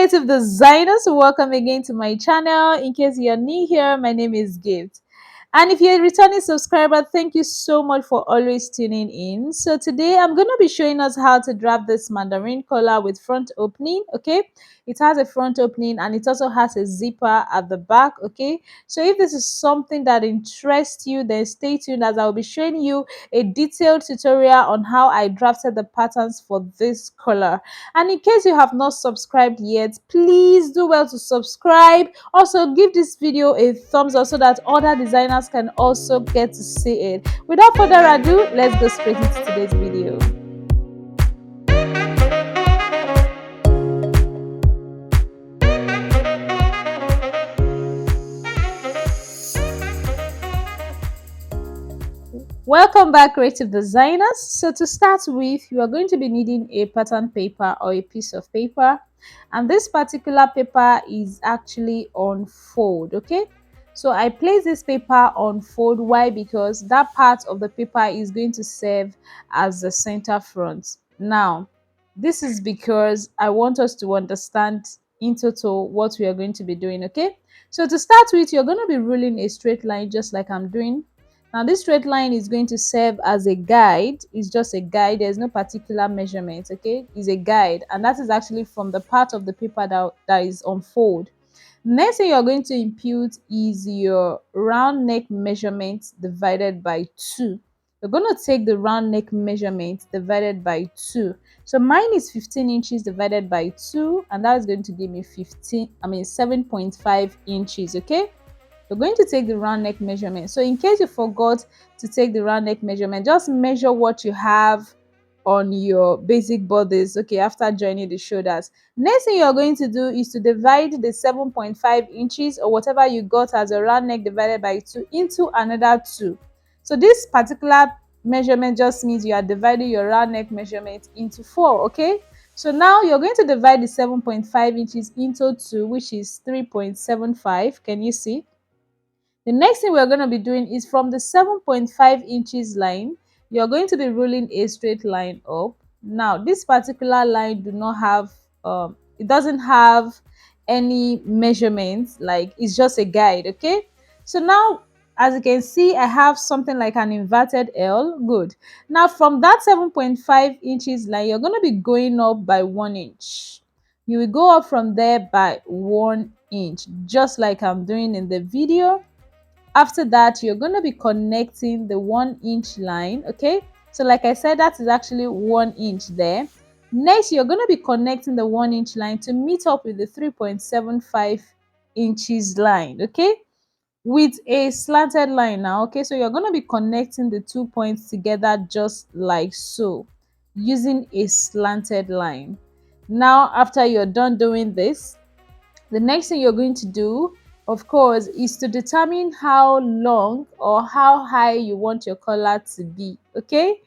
creative designers, welcome again to my channel. In case you're new here, my name is Gift, and if you're a returning subscriber, thank you so much for always tuning in. So today I'm going to be showing us how to draft this mandarin collar with front opening. Okay, it has a front opening and it also has a zipper at the back. Okay, so if this is something that interests you, then stay tuned as I'll be showing you a detailed tutorial on how I drafted the patterns for this collar. And in case you have not subscribed yet, please do well to subscribe. Also, give this video a thumbs up so that other designers can also get to see it. Without further ado, let's go straight into today's video. Welcome back, creative designers. So to start with, you are going to be needing a pattern paper or a piece of paper, and this particular paper is actually on fold. Okay, so I place this paper on fold. Why? Because that part of the paper is going to serve as the center front. Now this is because I want us to understand in total what we are going to be doing. Okay, so to start with, you're going to be ruling a straight line just like I'm doing. Now this straight line is going to serve as a guide. It's just a guide. There's no particular measurement. Okay, it's a guide, and that is actually from the part of the paper that is on fold. Next thing you're going to impute is your round neck measurement divided by 2. You're going to take the round neck measurement divided by 2. So mine is 15 inches divided by 2, and that is going to give me 7.5 inches. Okay, you're going to take the round neck measurement. So in case you forgot to take the round neck measurement, just measure what you have on your basic bodice, okay, after joining the shoulders. Next thing you're going to do is to divide the 7.5 inches or whatever you got as a round neck divided by 2 into another 2. So this particular measurement just means you are dividing your round neck measurement into 4. Okay, so now you're going to divide the 7.5 inches into 2, which is 3.75. Can you see? The next thing we're going to be doing is from the 7.5 inches line, you're going to be rolling a straight line up. Now, this particular line it doesn't have any measurements, like it's just a guide. Okay, so now as you can see, I have something like an inverted L. Good. Now from that 7.5 inches line, you're going to be going up by 1 inch. You will go up from there by 1 inch, just like I'm doing in the video. After that, you're going to be connecting the 1 inch line. Okay, so like I said, that is actually 1 inch there. Next, you're going to be connecting the 1 inch line to meet up with the 3.75 inches line. Okay, with a slanted line now. Okay, so you're going to be connecting the 2 points together just like so, using a slanted line. Now after you're done doing this, the next thing you're going to do, of course, is to determine how long or how high you want your collar to be. Okay,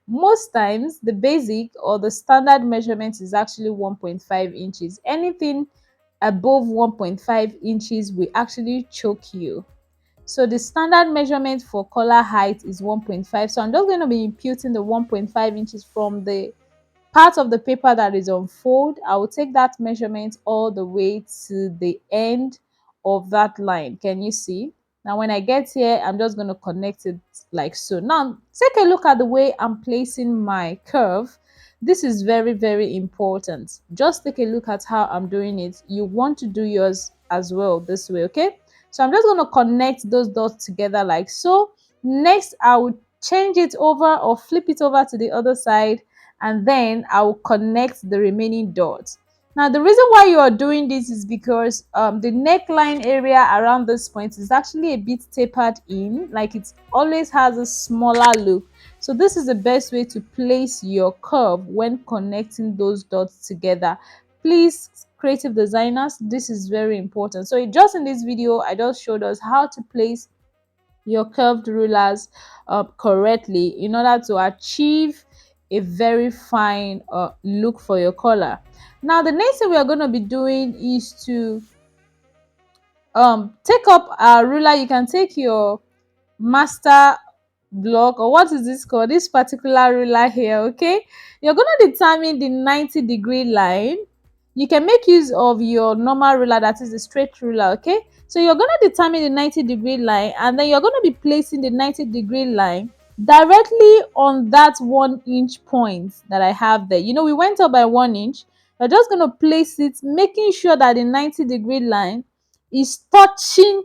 most times the basic or the standard measurement is actually 1.5 inches. Anything above 1.5 inches will actually choke you. So the standard measurement for collar height is 1.5. So I'm just going to be imputing the 1.5 inches from the part of the paper that is on fold. I will take that measurement all the way to the end of that line. Can you see? Now when I get here, I'm just going to connect it like so. Now take a look at the way I'm placing my curve. This is very, very important. Just take a look at how I'm doing it. You want to do yours as well this way. Okay, so I'm just going to connect those dots together like so. Next, I will change it over or flip it over to the other side, and then I will connect the remaining dots. Now the reason why you are doing this is because the neckline area around this point is actually a bit tapered in, like it always has a smaller look. So this is the best way to place your curve when connecting those dots together. Please, creative designers, this is very important. So just in this video, I just showed us how to place your curved rulers correctly in order to achieve a very fine look for your collar. Now the next thing we are going to be doing is to take up a ruler. You can take your master block, or what is this called, this particular ruler here. Okay, you're going to determine the 90-degree line. you can make use of your normal ruler, that is the straight ruler. Okay, so you're going to determine the 90-degree line, and then you're going to be placing the 90-degree line directly on that 1 inch point that I have there. You know, we went up by 1 inch. You're just going to place it, making sure that the 90-degree line is touching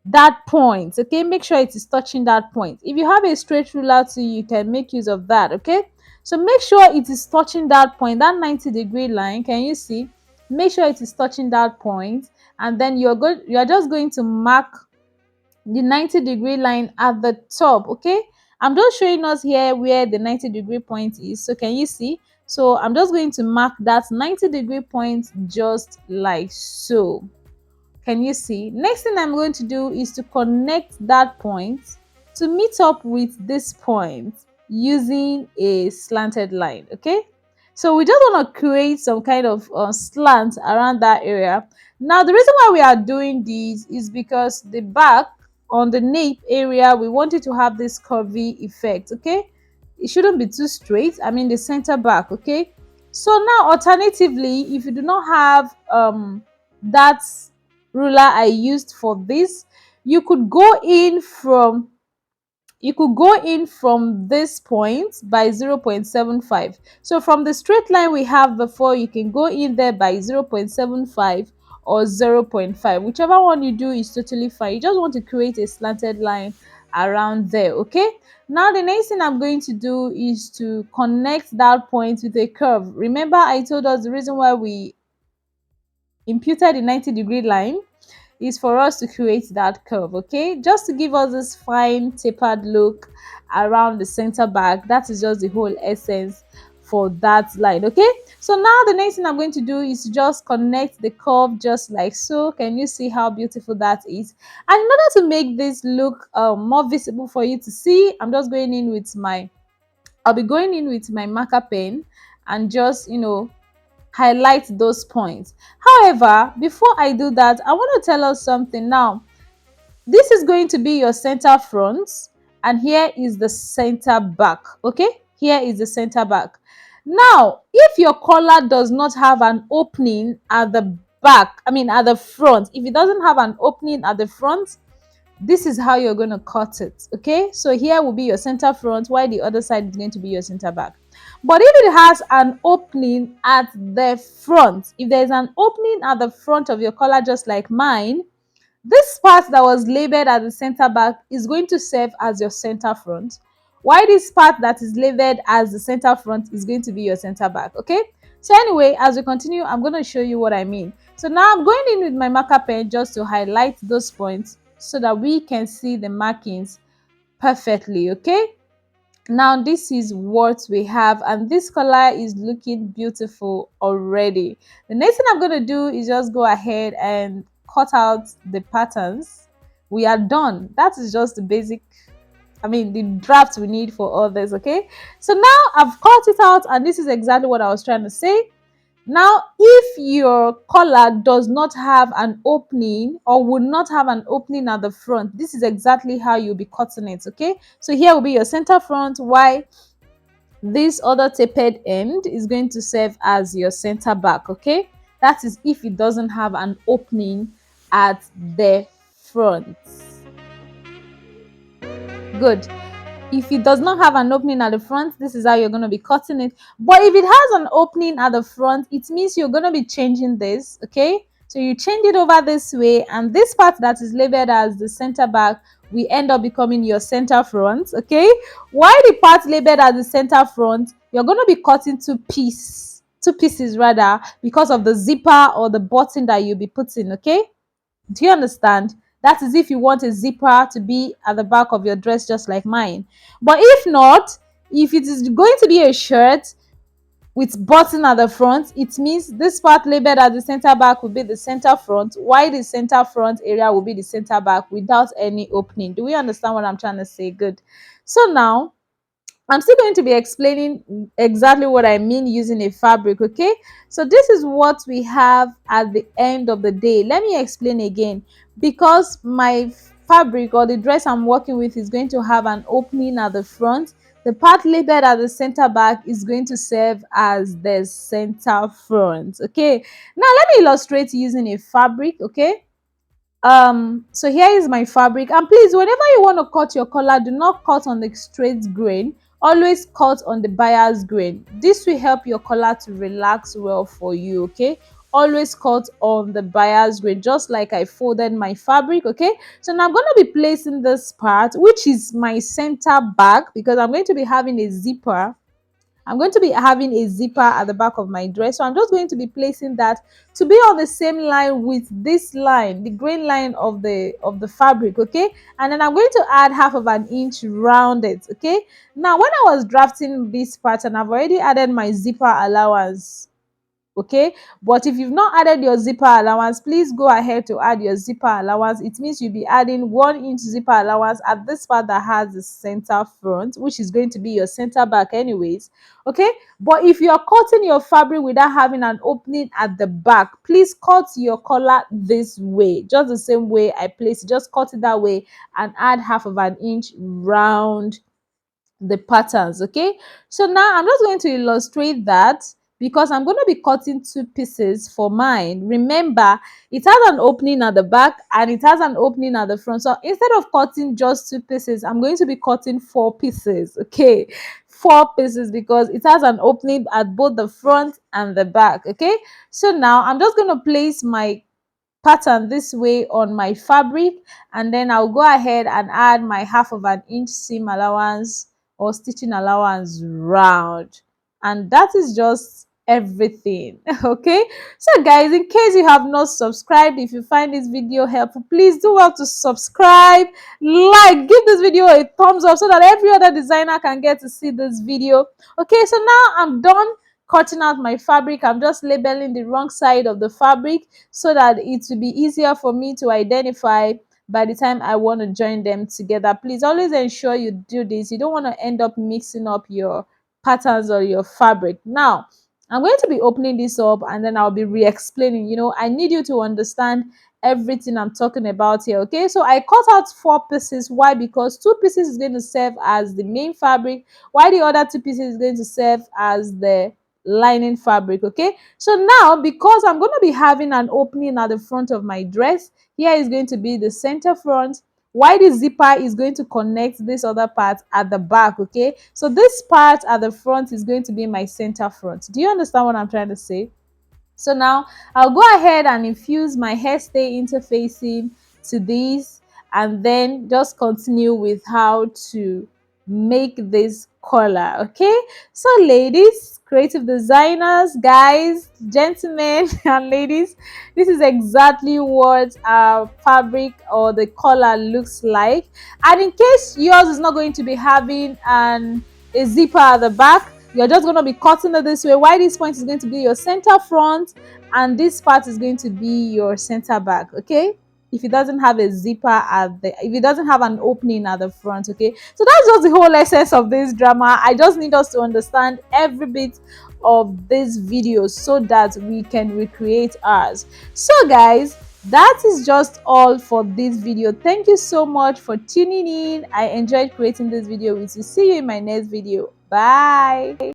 that point. Okay, make sure it is touching that point. If you have a straight ruler too, you can make use of that. Okay, so make sure it is touching that point, that 90-degree line. Can you see? Make sure it is touching that point, and then you're just going to mark the 90-degree line at the top. Okay, I'm just showing us here where the 90-degree point is. So can you see? So I'm just going to mark that 90-degree point just like so. Can you see? Next thing I'm going to do is to connect that point to meet up with this point using a slanted line. Okay, so we just want to create some kind of slant around that area. Now the reason why we are doing this is because the back, on the nape area, we want it to have this curvy effect. Okay, it shouldn't be too straight, I mean the center back. Okay, so now alternatively, if you do not have that ruler I used for this, you could go in from this point by 0.75. So from the straight line we have before, you can go in there by 0.75 or 0.5. Whichever one you do is totally fine. You just want to create a slanted line around there. Okay, now the next thing I'm going to do is to connect that point with a curve. Remember, I told us the reason why we imputed the 90-degree line is for us to create that curve. Okay, just to give us this fine tapered look around the center back. That is just the whole essence for that line. Okay, so now the next thing I'm going to do is to just connect the curve just like so. Can you see how beautiful that is? And in order to make this look more visible for you to see, I'll be going in with my marker pen and just, highlight those points. However, before I do that, I want to tell us something now. This is going to be your center front, and here is the center back. Okay, here is the center back. Now if your collar does not have an opening at the back, I mean at the front, if it doesn't have an opening at the front, this is how you're going to cut it. Okay, so here will be your center front, while the other side is going to be your center back. But if it has an opening at the front, if there's an opening at the front of your collar just like mine, this part that was labeled as the center back is going to serve as your center front, while this part that is labeled as the center front is going to be your center back. Okay, so anyway, as we continue, I'm going to show you what I mean. So now I'm going in with my marker pen just to highlight those points so that we can see the markings perfectly. Okay, now this is what we have, and this color is looking beautiful already. The next thing I'm going to do is just go ahead and cut out the patterns. We are done. That is just the basic, I mean the draft we need for all this. Okay, so now I've cut it out, and this is exactly what I was trying to say. Now if your collar does not have an opening, or would not have an opening at the front, this is exactly how you'll be cutting it. Okay, so here will be your center front, while this other tapered end is going to serve as your center back. Okay, that is if it doesn't have an opening at the front. Good. If it does not have an opening at the front, this is how you're going to be cutting it. But if it has an opening at the front, it means you're going to be changing this. Okay, so you change it over this way, and this part that is labeled as the center back will end up becoming your center front. Okay, while the part labeled as the center front, you're going to be cutting two pieces rather, because of the zipper or the button that you'll be putting. Okay, do you understand? That is if you want a zipper to be at the back of your dress just like mine. But if not, if it is going to be a shirt with button at the front, it means this part labeled as the center back will be the center front, while the center front area will be the center back without any opening. Do we understand what I'm trying to say? Good. So now I'm still going to be explaining exactly what I mean using a fabric. Okay, so this is what we have at the end of the day. Let me explain again. Because my fabric or the dress I'm working with is going to have an opening at the front, The part labeled at the center back is going to serve as the center front. Okay, now let me illustrate using a fabric. Okay, so here is my fabric, and please, whenever you want to cut your collar, do not cut on the straight grain, always cut on the bias grain. This will help your collar to relax well for you. Okay, always cut on the bias grain, just like I folded my fabric. Okay, so now I'm going to be placing this part, which is my center back, because I'm going to be having a zipper. I'm going to be having a zipper at the back of my dress. So I'm just going to be placing that to be on the same line with this line, the grain line of the fabric. Okay, and then I'm going to add half of an inch round it. Okay, now when I was drafting this pattern, I've already added my zipper allowance. Okay, but if you've not added your zipper allowance, please go ahead to add your zipper allowance. It means you'll be adding 1 inch zipper allowance at this part that has the center front, which is going to be your center back anyways. Okay, but if you're cutting your fabric without having an opening at the back, please cut your collar this way, just the same way I place it. Just cut it that way and add half of an inch round the patterns. Okay, so now I'm just going to illustrate that, because I'm going to be cutting two pieces for mine. Remember, it has an opening at the back and it has an opening at the front. So instead of cutting just two pieces, I'm going to be cutting 4 pieces. Okay, 4 pieces, because it has an opening at both the front and the back. Okay, so now I'm just going to place my pattern this way on my fabric, and then I'll go ahead and add my half of an inch seam allowance or stitching allowance round, and that is just everything. Okay, so guys, in case you have not subscribed, if you find this video helpful, please do well to subscribe, like, give this video a thumbs up so that every other designer can get to see this video. Okay, so now I'm done cutting out my fabric. I'm just labeling the wrong side of the fabric so that it will be easier for me to identify by the time I want to join them together. Please always ensure you do this. You don't want to end up mixing up your patterns or your fabric. Now, I'm going to be opening this up and then I'll be re-explaining. I need you to understand everything I'm talking about here. Okay, so I cut out 4 pieces. Why? Because 2 pieces is going to serve as the main fabric, while the other 2 pieces is going to serve as the lining fabric. Okay, so now, because I'm going to be having an opening at the front of my dress, here is going to be the center front, while the zipper is going to connect this other part at the back. Okay, so this part at the front is going to be my center front. Do you understand what I'm trying to say? So now I'll go ahead and infuse my hairstay interfacing to this, and then just continue with how to make this collar. Okay, so ladies, creative designers, guys, gentlemen, and ladies, this is exactly what our fabric or the collar looks like. And in case yours is not going to be having a zipper at the back, you're just going to be cutting it this way. Why this point is going to be your center front, and this part is going to be your center back. Okay, if it doesn't have a zipper if it doesn't have an opening at the front. Okay, so that's just the whole essence of this drama. I just need us to understand every bit of this video so that we can recreate ours. So guys, that is just all for this video. Thank you so much for tuning in. I enjoyed creating this video with you. See you in my next video. Bye.